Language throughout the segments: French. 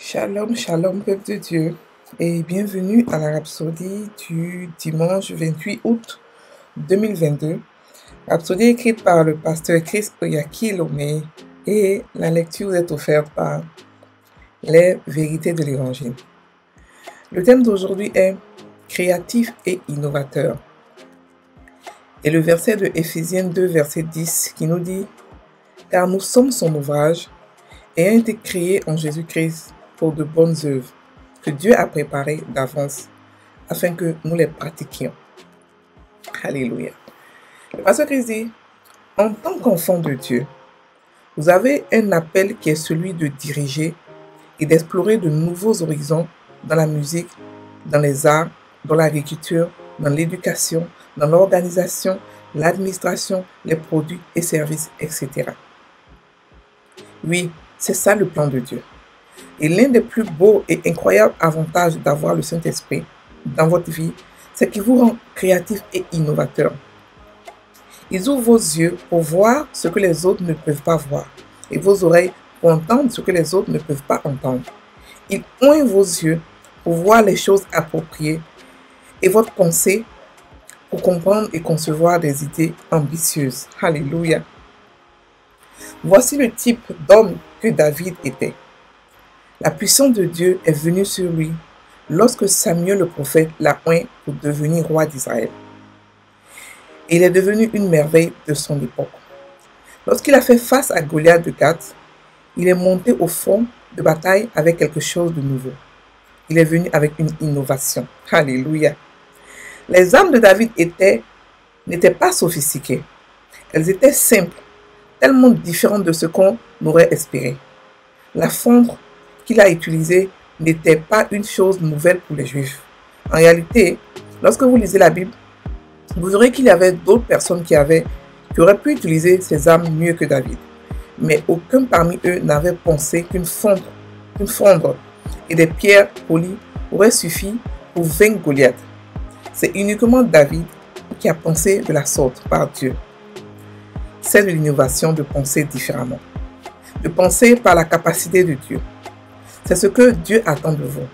Shalom, shalom, peuple de Dieu, et bienvenue à la Rhapsodie du dimanche 28 août 2022. Rhapsodie écrite par le pasteur Chris Oyakilome, et la lecture est offerte par les vérités de l'Évangile. Le thème d'aujourd'hui est créatif et innovateur. Et le verset de Éphésiens 2, verset 10, qui nous dit « Car nous sommes son ouvrage, ayant été créés en Jésus-Christ pour de bonnes œuvres, que Dieu a préparées d'avance, afin que nous les pratiquions. » Alléluia. Le pasteur Christ dit « En tant qu'enfant de Dieu, vous avez un appel qui est celui de diriger et d'explorer de nouveaux horizons dans la musique, dans les arts, dans l'agriculture, dans l'éducation, dans l'organisation, l'administration, les produits et services, etc. Oui, c'est ça le plan de Dieu. Et l'un des plus beaux et incroyables avantages d'avoir le Saint-Esprit dans votre vie, c'est qu'il vous rend créatif et innovateur. Il ouvre vos yeux pour voir ce que les autres ne peuvent pas voir, et vos oreilles pour entendre ce que les autres ne peuvent pas entendre. Il oint vos yeux pour voir les choses appropriées, et votre pensée pour comprendre et concevoir des idées ambitieuses. Alléluia. Voici le type d'homme que David était. La puissance de Dieu est venue sur lui lorsque Samuel le prophète l'a oint pour devenir roi d'Israël. Il est devenu une merveille de son époque. Lorsqu'il a fait face à Goliath de Gath, il est monté au front de bataille avec quelque chose de nouveau. Il est venu avec une innovation. Alléluia. Les armes de David n'étaient pas sophistiquées. Elles étaient simples, tellement différentes de ce qu'on aurait espéré. La fondre qu'il a utilisée n'était pas une chose nouvelle pour les Juifs. En réalité, lorsque vous lisez la Bible, vous verrez qu'il y avait d'autres personnes qui auraient pu utiliser ces armes mieux que David. Mais aucun parmi eux n'avait pensé qu'une fondre et des pierres polies auraient suffi pour vaincre Goliath. C'est uniquement David qui a pensé de la sorte par Dieu. C'est de l'innovation de penser différemment, de penser par la capacité de Dieu. C'est ce que Dieu attend de vous.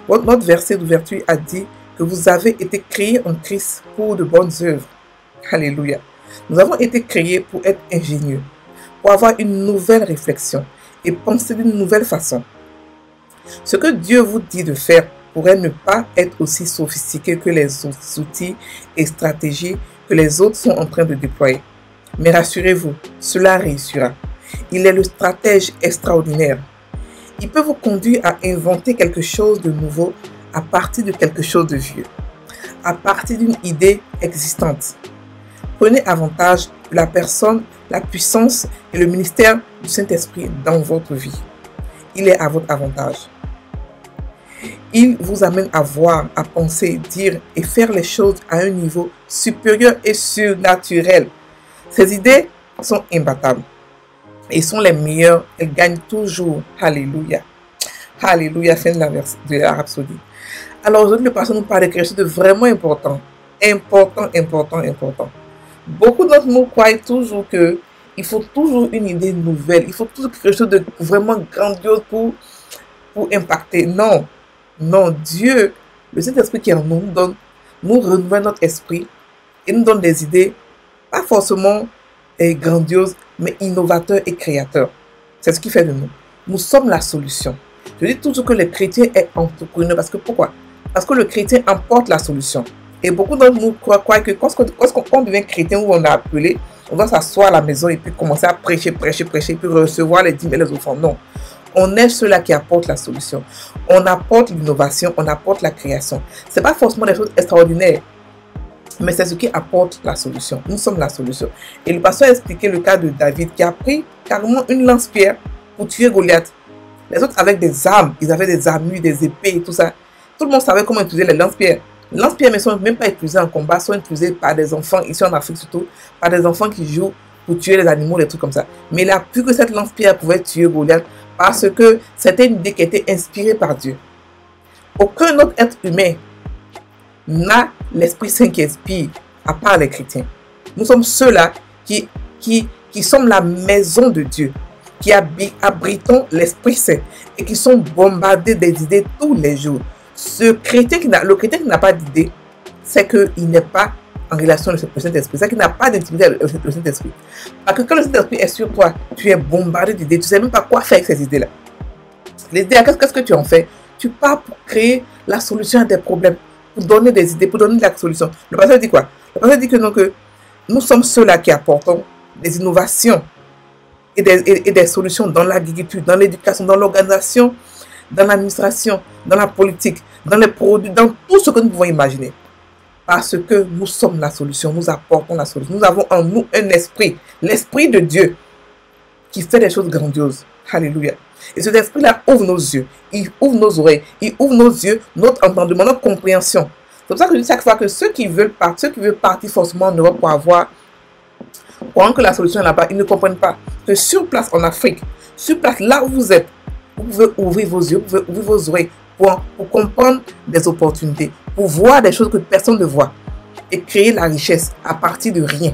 Notre verset d'ouverture a dit que vous avez été créés en Christ pour de bonnes œuvres. Alléluia. Nous avons été créés pour être ingénieux, pour avoir une nouvelle réflexion et penser d'une nouvelle façon. Ce que Dieu vous dit de faire pourrait ne pas être aussi sophistiqué que les outils et stratégies que les autres sont en train de déployer. Mais rassurez-vous, cela réussira. Il est le stratège extraordinaire. Il peut vous conduire à inventer quelque chose de nouveau à partir de quelque chose de vieux, à partir d'une idée existante. Prenez avantage de la personne, la puissance et le ministère du Saint-Esprit dans votre vie. Il est à votre avantage. Il vous amène à voir, à penser, dire et faire les choses à un niveau supérieur et surnaturel. Ces idées sont imbattables et sont les meilleures. Elles gagnent toujours. Alléluia. Alléluia. Fin de la Rhapsodie. Alors aujourd'hui, le pasteur nous parle de quelque chose de vraiment important. Important. Beaucoup d'entre nous croient toujours qu'il faut toujours une idée nouvelle. Il faut toujours quelque chose de vraiment grandiose pour impacter. Non, Dieu, le Saint-Esprit qui est en nous, nous renouvelle notre esprit et nous donne des idées, pas forcément grandioses, mais innovateurs et créateurs. C'est ce qui fait de nous. Nous sommes la solution. Je dis toujours que le chrétien est entrepreneur. Pourquoi? Parce que le chrétien emporte la solution. Et beaucoup d'entre nous croient que quand on devient chrétien ou on est appelé, on doit s'asseoir à la maison et puis commencer à prêcher, puis recevoir les dîmes et les offrandes. Non. On est ceux-là qui apportent la solution. On apporte l'innovation, on apporte la création. Ce n'est pas forcément des choses extraordinaires, mais c'est ce qui apporte la solution. Nous sommes la solution. Et le pasteur a expliqué le cas de David qui a pris carrément une lance-pierre pour tuer Goliath. Les autres avec des armes, ils avaient des armures, des épées et tout ça. Tout le monde savait comment utiliser les lance-pierres. Les lance-pierres ne sont même pas utilisées en combat, sont utilisées par des enfants, ici en Afrique surtout, par des enfants qui jouent pour tuer les animaux, des trucs comme ça. Mais il a pu que cette lance-pierre pouvait tuer Goliath parce que c'était une idée qui était inspirée par Dieu. Aucun autre être humain n'a l'Esprit Saint qui inspire, à part les chrétiens. Nous sommes ceux-là qui sommes la maison de Dieu. qui abritons l'Esprit Saint et qui sont bombardés des idées tous les jours. Le chrétien qui n'a pas d'idée, c'est qu'il n'est pas en relation avec le Saint-Esprit. C'est qu'il n'a pas d'intimité avec le Saint-Esprit. Parce que quand le Saint-Esprit est sur toi, tu es bombardé d'idées. Tu ne sais même pas quoi faire avec ces idées-là. Les idées, qu'est-ce que tu en fais? Tu pars pour créer la solution à tes problèmes, pour donner des idées, pour donner de la solution. Le pasteur dit quoi? Le pasteur dit que, non, que nous sommes ceux-là qui apportons des innovations et des solutions dans l'agriculture, dans l'éducation, dans l'organisation, dans l'administration, dans la politique, dans les produits, dans tout ce que nous pouvons imaginer. Parce que nous sommes la solution, nous apportons la solution. Nous avons en nous un esprit, l'esprit de Dieu, qui fait des choses grandioses. Alléluia. Et cet esprit-là ouvre nos yeux, il ouvre nos oreilles, il ouvre nos yeux, notre entendement, notre compréhension. C'est pour ça que je dis chaque fois que ceux qui veulent partir forcément en Europe croyant que la solution est là-bas, ils ne comprennent pas que sur place en Afrique, sur place là où vous êtes, vous pouvez ouvrir vos yeux, vous pouvez ouvrir vos oreilles pour comprendre des opportunités, pour voir des choses que personne ne voit et créer la richesse à partir de rien.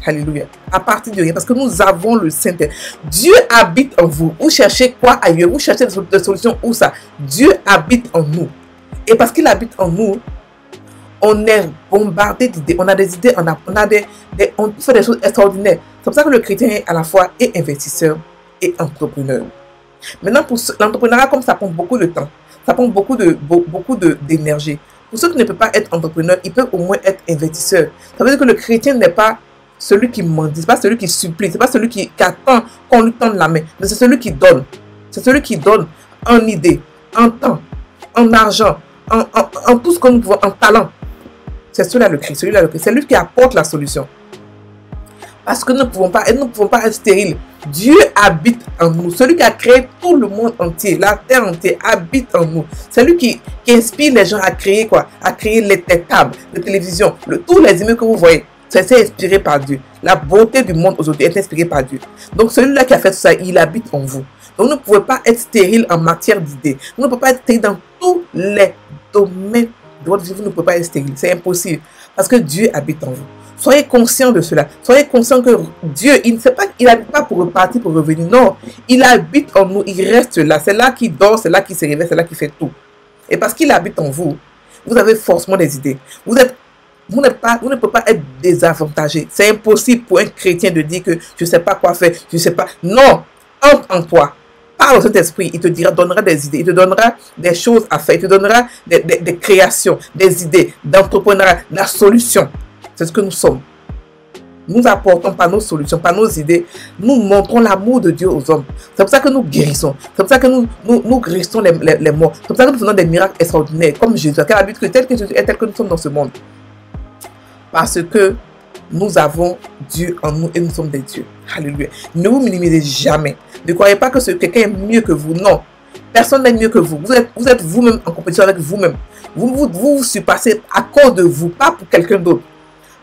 Alléluia. À partir de rien. Parce que nous avons le Saint-Esprit. Dieu habite en vous. Vous cherchez quoi ailleurs? Vous cherchez des solutions où ça? Dieu habite en nous. Et parce qu'il habite en nous, on est bombardé d'idées. On a des idées, on fait des choses extraordinaires. C'est pour ça que le chrétien est à la fois et investisseur et entrepreneur. Maintenant, pour l'entrepreneuriat, comme ça prend beaucoup de temps, ça prend beaucoup d'énergie. Pour ceux qui ne peuvent pas être entrepreneurs, ils peuvent au moins être investisseurs. Ça veut dire que le chrétien n'est pas celui qui mendie, ce n'est pas celui qui supplie, ce n'est pas celui qui attend qu'on lui tende la main, mais c'est celui qui donne. C'est celui qui donne en idée, en temps, en argent, en tout ce que nous pouvons, en talent. C'est celui-là le Christ, c'est lui qui apporte la solution. Parce que nous ne pouvons pas être stériles. Dieu habite en nous. Celui qui a créé tout le monde entier, la terre entière, habite en nous. C'est lui qui inspire les gens à créer quoi? À créer les tables, les télévisions, tous les immeubles que vous voyez. C'est inspiré par Dieu. La beauté du monde aujourd'hui est inspirée par Dieu. Donc celui-là qui a fait tout ça, il habite en vous. Donc vous ne pouvez pas être stérile en matière d'idées. Vous ne pouvez pas être stérile dans tous les domaines de votre vie. Vous ne pouvez pas être stérile. C'est impossible. Parce que Dieu habite en vous. Soyez conscient de cela. Soyez conscient que Dieu, il n'habite pas pour repartir, pour revenir. Non, il habite en nous. Il reste là. C'est là qu'il dort, c'est là qu'il se réveille, c'est là qu'il fait tout. Et parce qu'il habite en vous, vous avez forcément des idées. Vous ne pouvez pas être désavantagé. C'est impossible pour un chrétien de dire que je ne sais pas quoi faire, je ne sais pas. Non, entre en toi. Parle au Saint-Esprit, il te donnera des idées, il te donnera des choses à faire, il te donnera des créations, des idées, d'entrepreneuriat, la solution. C'est ce que nous sommes. Nous apportons par nos solutions, par nos idées, nous montrons l'amour de Dieu aux hommes. C'est pour ça que nous guérissons. C'est pour ça que nous guérissons les morts. C'est pour ça que nous faisons des miracles extraordinaires, comme Jésus. Car la Bible que tel que Jésus est, tel que nous sommes dans ce monde. Parce que nous avons Dieu en nous et nous sommes des dieux. Alléluia. Ne vous minimisez jamais. Ne croyez pas que quelqu'un est mieux que vous. Non. Personne n'est mieux que vous. Vous êtes vous-même en compétition avec vous-même. Vous surpassez à cause de vous, pas pour quelqu'un d'autre.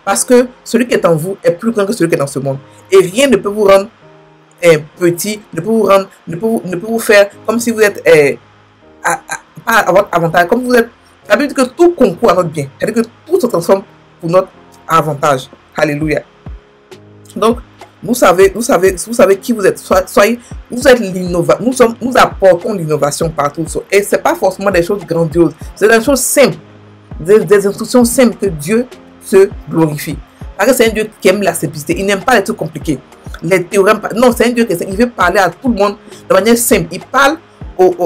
Parce que celui qui est en vous est plus grand que celui qui est dans ce monde. Et rien ne peut vous rendre petit, ne peut vous faire comme si vous êtes pas à votre avantage. Comme vous êtes. Ça veut dire que tout concourt à notre bien. Ça veut dire que tout se transforme pour notre avantage. Alléluia. Donc, vous savez qui vous êtes. Vous êtes l'innovation. Nous apportons l'innovation partout. Et ce n'est pas forcément des choses grandioses. C'est des choses simples. Des instructions simples que Dieu se glorifie. Parce que c'est un Dieu qui aime la simplicité. Il n'aime pas les trucs compliqués. Les théorèmes. Non, c'est un Dieu qui veut parler à tout le monde de manière simple. Il parle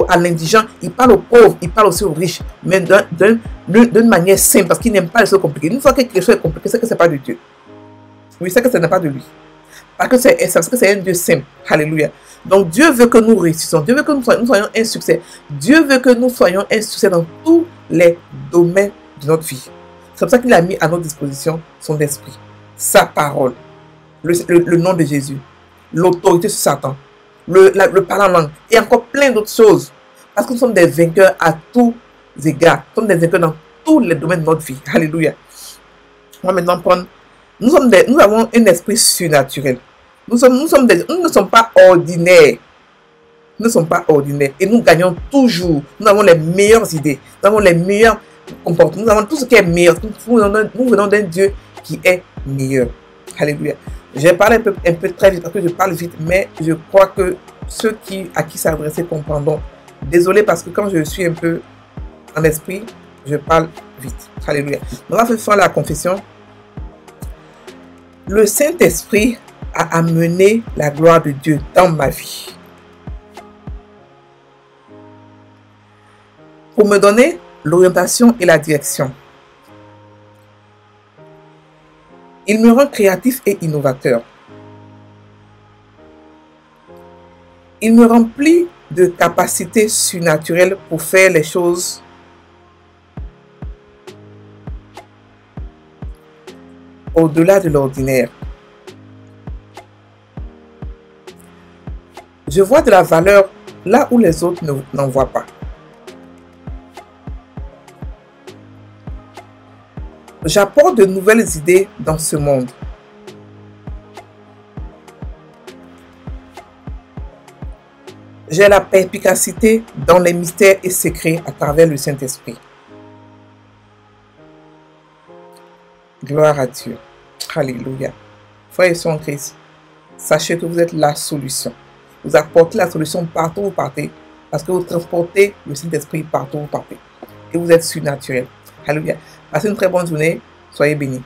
à l'indigent, il parle aux pauvres, il parle aussi aux riches, mais d'une manière simple, parce qu'il n'aime pas les choses compliquées. Une fois que quelque chose est compliqué, c'est que ce n'est pas de Dieu. Oui, c'est que ce n'est pas de lui. Parce que c'est un Dieu simple. Alléluia. Donc Dieu veut que nous réussissions. Dieu veut que nous soyons un succès. Dieu veut que nous soyons un succès dans tous les domaines de notre vie. C'est pour ça qu'il a mis à notre disposition son esprit, sa parole, le nom de Jésus, l'autorité sur Satan, le parler en langue et encore plein d'autres choses. Parce que nous sommes des vainqueurs à tous égards. Nous sommes des vainqueurs dans tous les domaines de notre vie. Alléluia. On va maintenant prendre. Nous avons un esprit surnaturel. Nous ne sommes pas ordinaires. Nous ne sommes pas ordinaires. Et nous gagnons toujours. Nous avons les meilleures idées. Nous avons les meilleurs comportements. Nous avons tout ce qui est meilleur. Nous venons d'un Dieu qui est meilleur. Alléluia. J'ai parlé un peu très vite parce que je parle vite, mais je crois que ceux à qui c'est adressé comprendront. Désolé parce que quand je suis un peu en esprit, je parle vite. Alléluia. On va faire la confession. Le Saint-Esprit a amené la gloire de Dieu dans ma vie. Pour me donner l'orientation et la direction. Il me rend créatif et innovateur. Il me remplit de capacités surnaturelles pour faire les choses au-delà de l'ordinaire. Je vois de la valeur là où les autres n'en voient pas. J'apporte de nouvelles idées dans ce monde. J'ai la perspicacité dans les mystères et secrets à travers le Saint-Esprit. Gloire à Dieu. Alléluia. Frères et sœurs en Christ, sachez que vous êtes la solution. Vous apportez la solution partout où vous partez parce que vous transportez le Saint-Esprit partout où vous partez. Et vous êtes surnaturel. Alléluia. Passez une très bonne journée. Soyez bénis.